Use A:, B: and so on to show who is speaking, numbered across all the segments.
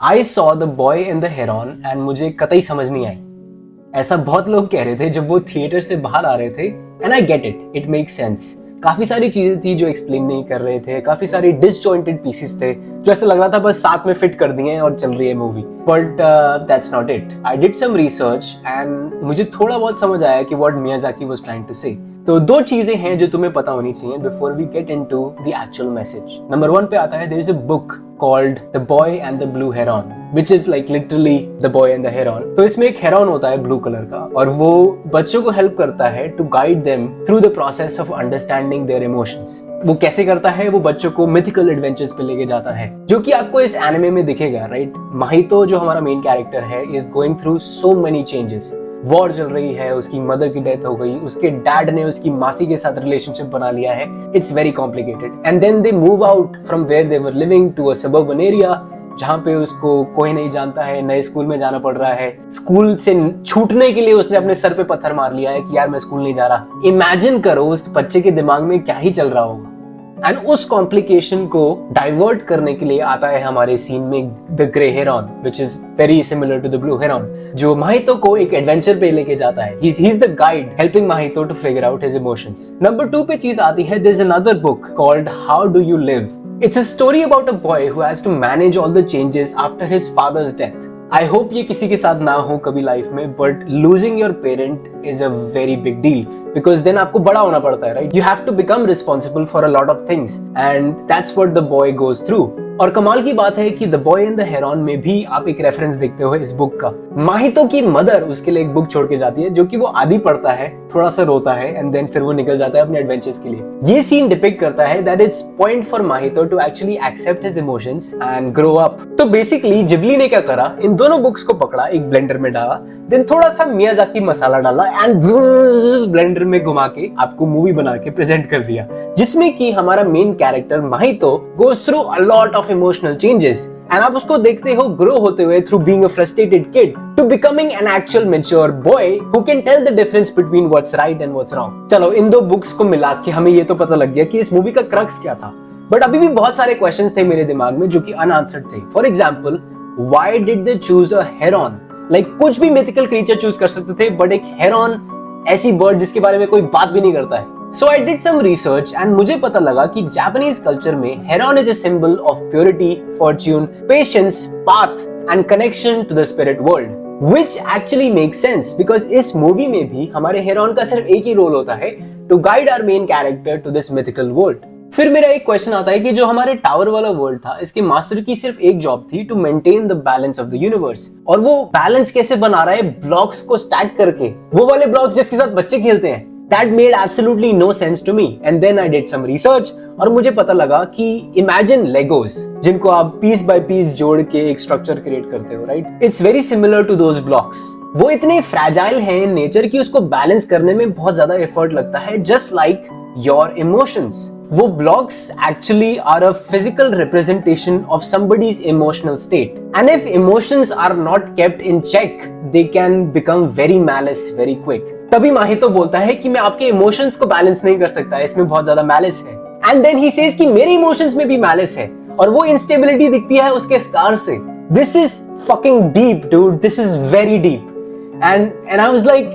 A: I saw the boy and the heron and मुझे कतई समझ नहीं आई। ऐसा बहुत लोग कह रहे थे जब वो थिएटर से बाहर आ रहे थे and I get it, it make sense. काफी सारी चीजें थी जो एक्सप्लेन नहीं कर रहे थे, काफी सारी डिसजॉइंटेड पीसेस थे जो ऐसा लग रहा था बस साथ में फिट कर दिए हैं और चल रही है movie. But that's not it. I did some research and मुझे थोड़ा बहुत समझ आया कि what Miyazaki was trying to say. तो दो चीजें हैं जो तुम्हें पता होनी चाहिए before we get into the actual message. Number 1 पे आता है there is a book called the boy and the blue heron, which is like literally the boy and the heron। तो इसमें एक हेरॉन होता है ब्लू कलर का और वो बच्चों को हेल्प करता है to guide them through the process of understanding their emotions. वो कैसे करता है? वो बच्चों को मिथिकल एडवेंचर्स पे लेके जाता है, जो कि आपको इस एनिमे में दिखेगा, राइट? माहितो जो हमारा मेन कैरेक्टर है is going through so many changes. War चल रही है, उसकी मदर की डेथ हो गई, उसके डैड ने उसकी मासी के साथ रिलेशनशिप बना लिया है। It's very complicated and then they move out from where they were living to a suburban area जहां पे उसको कोई नहीं जानता है, नए स्कूल में जाना पड़ रहा है। स्कूल से छूटने के लिए उसने अपने सर पे पत्थर मार लिया है कि यार मैं स्कूल नहीं जा रहा। इमेजिन करो उस बच्चे के दिमाग में क्या ही चल रहा होगा। एंड उस कॉम्प्लिकेशन को डाइवर्ट करने के लिए आता है हमारे सीन में the grey heron, which is very similar to the blue heron, जो माहितो को एक एडवेंचर पे लेके जाता है। He is the guide helping Mahito to figure out his emotions. Number 2 पे चीज आती है, there is another book called how do you live. It's a story about a boy who has to manage all the changes after his father's death. I hope ये किसी के साथ ना हो कभी लाइफ में, but losing your parent is a very big deal because then आपको बड़ा होना पड़ता है, right? You have to become responsible for a lot of things and that's what the boy goes through. और कमाल की बात है कि the boy and the heron में भी आप एक रेफरेंस देखते हो इस बुक का। माहितो की मदर उसके लिए एक बुक छोड़ के जाती है जो कि वो आधी पढ़ता है, थोड़ा सा रोता है एंड देन फिर वो निकल जाता है अपने एडवेंचर्स के लिए। ये सीन डिपिक्ट करता है that it's point for Mahito to actually accept his emotions and grow up. तो बेसिकली जिब्ली ने क्या करा, इन दोनों बुक्स को पकड़ा, एक ब्लेंडर में डाला, देन थोड़ा सा मियाजाकी मसाला डाला एंड ब्लेंडर में घुमा के आपको मूवी बना के प्रेजेंट कर दिया, जिसमें कि हमारा main character Mahito goes through a lot of emotional changes and आप उसको देखते हो ग्रो होते हुए through being a frustrated kid to becoming an actual mature boy who can tell the difference between what's right and what's wrong. चलो इन दो books को मिला के हमें ये तो पता लग गया कि इस मूवी का क्रक्स क्या था, बट अभी भी बहुत सारे क्वेश्चंस थे मेरे दिमाग में जो कि अनआंसर्ड थे। For example, why did they choose a heron? Like कुछ भी मिथिकल क्रीचर चूज कर सकते थे, बट एक हेरॉन, ऐसी बर्ड जिसके बारे में कोई बात भी नहीं करता है। So I did some research and मुझे पता लगा कि जापानीज कल्चर में heron is a symbol of purity, fortune, patience, path and connection to the spirit world, which actually makes sense because इस मूवी में भी हमारे हेरॉन का सिर्फ एक ही रोल होता है, to guide our main character to this mythical world। फिर मेरा एक क्वेश्चन आता है कि जो हमारे टावर वाला वर्ल्ड था, इसके मास्टर की सिर्फ एक जॉब थी, to maintain the balance of the universe. और वो बैलेंस कैसे बना रहा है? ब्लॉक्स को स्टैक करके, वो वाले ब्लॉक्स जिसके साथ बच्चे खेलते हैं। That made absolutely no sense to me. And then I did some research और मुझे पता लगा कि imagine Legos, जिनको आप पीस बाय पीस जोड़ के एक स्ट्रक्चर क्रिएट करते हो, right? It's very similar to those blocks. वो इतने फ्रैजाइल हैं इन नेचर कि उसको बैलेंस करने में बहुत ज्यादा एफर्ट लगता है, just like your emotions. वो blocks actually are a physical representation of somebody's emotional state. And if emotions are not kept in check, they can become very malice very quick. तभी माहितो बोलता है कि मैं आपके इमोशंस को बैलेंस नहीं कर सकता, इसमें बहुत ज्यादा मैलिस है। एंड देन ही सेज कि मेरे इमोशंस में भी मैलिस है और वो इंस्टेबिलिटी दिखती है उसके स्कार से। This is fucking deep dude, this is very deep. And I was like,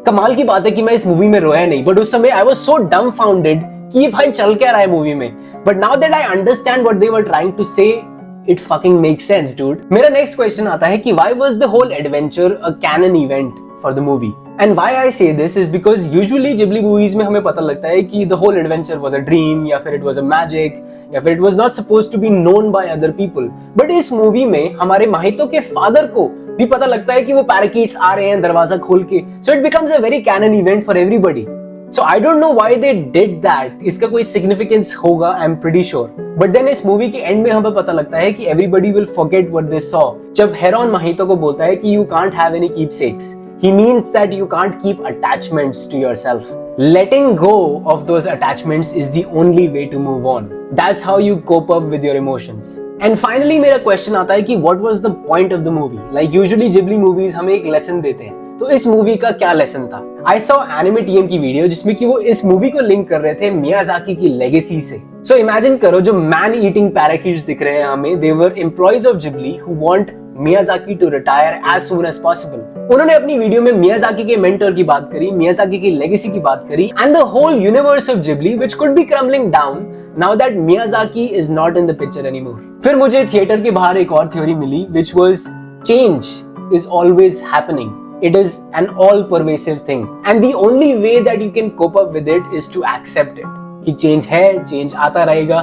A: कमाल की बात है कि मैं इस मूवी में रोया नहीं, बट उस समय आई वाज सो डम्बफाउंडेड कि ये भाई चल क्या रहा है मूवी में। But now that I understand what they were trying to say, it fucking makes sense dude. मेरा नेक्स्ट क्वेश्चन आता है कि why was the whole adventure a canon event for the movie? And why I say this is because usually Ghibli movies में हमें पता लगता है कि the whole adventure was a dream या फिर it was a magic या फिर it was not supposed to be known by other people. But इस मूवी में हमारे माहितो के फादर को भी पता लगता है कि वो पैराकीट्स आ रहे हैं दरवाजा खोल के, so it becomes a very canon event for everybody. So I don't know why they did that. इसका कोई significance होगा, I'm pretty sure. But then इस मूवी के एंड में हमें पता लगता है कि everybody will forget what they saw. जब हेरॉन माहितो को बोलता है कि you can't have any keepsakes. He means that you can't keep attachments to yourself. Letting go of those attachments is the only way to move on. That's how you cope up with your emotions. And finally मेरा question आता है कि what was the point of the movie? Like usually Ghibli movies हमें एक lesson देते हैं, तो इस मूवी का क्या लेसन था? आई सॉ एनिमे टीएम की वीडियो जिसमें कि वो इस मूवी को लिंक कर रहे थे मियाजाकी की लेगेसी से। सो इमेजिन करो, जो मैन ईटिंग पैराकीट्स दिख रहे हैं हमें, they were employees of Ghibli who want Miyazaki to retire as soon as possible. उन्होंने अपनी वीडियो में मियाजाकी के मेंटर की बात करी, मियाजाकी की लेगेसी की बात करी, and the whole universe of Ghibli which could be crumbling down now that Miyazaki is not in the picture anymore. फिर मुझे थिएटर के बाहर एक और थ्योरी मिली which was change is always happening. It is an all-pervasive thing, and the only way that you can cope up with it is to accept it. कि change है, change आता रहेगा,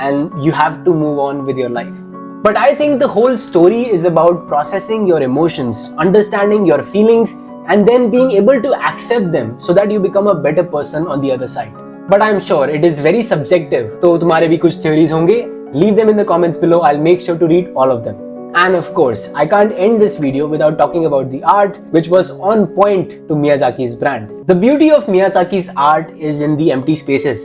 A: and you have to move on with your life. But I think the whole story is about processing your emotions, understanding your feelings, and then being able to accept them so that you become a better person on the other side. But I'm sure it is very subjective. तो तुम्हारे भी कुछ theories होंगे. Leave them in the comments below. I'll make sure to read all of them. And of course, I can't end this video without talking about the art, which was on point to Miyazaki's brand. The beauty of Miyazaki's art is in the empty spaces.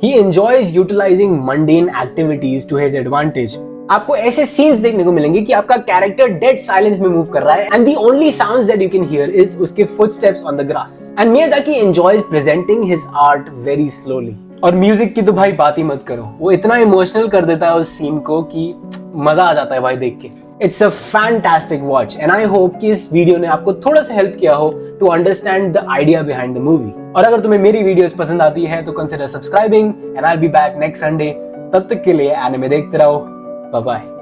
A: He enjoys utilizing mundane activities to his advantage. आपको ऐसे scenes देखने को मिलेंगे कि आपका character dead silence में move कर रहा है, and the only sounds that you can hear is उसके footsteps on the grass. And Miyazaki enjoys presenting his art very slowly. और म्यूजिक की तो भाई बात ही मत करो, वो इतना इमोशनल कर देता है उस सीन को कि मजा आ जाता है भाई देख के. It's a fantastic watch, and I hope कि इस वीडियो ने आपको थोड़ा सा हेल्प किया हो to understand the idea behind the movie. और अगर तुम्हें मेरी वीडियोस पसंद आती है तो consider subscribing, and I will be back next Sunday. तब तक के लिए एनिमे देखते रहो. Bye bye.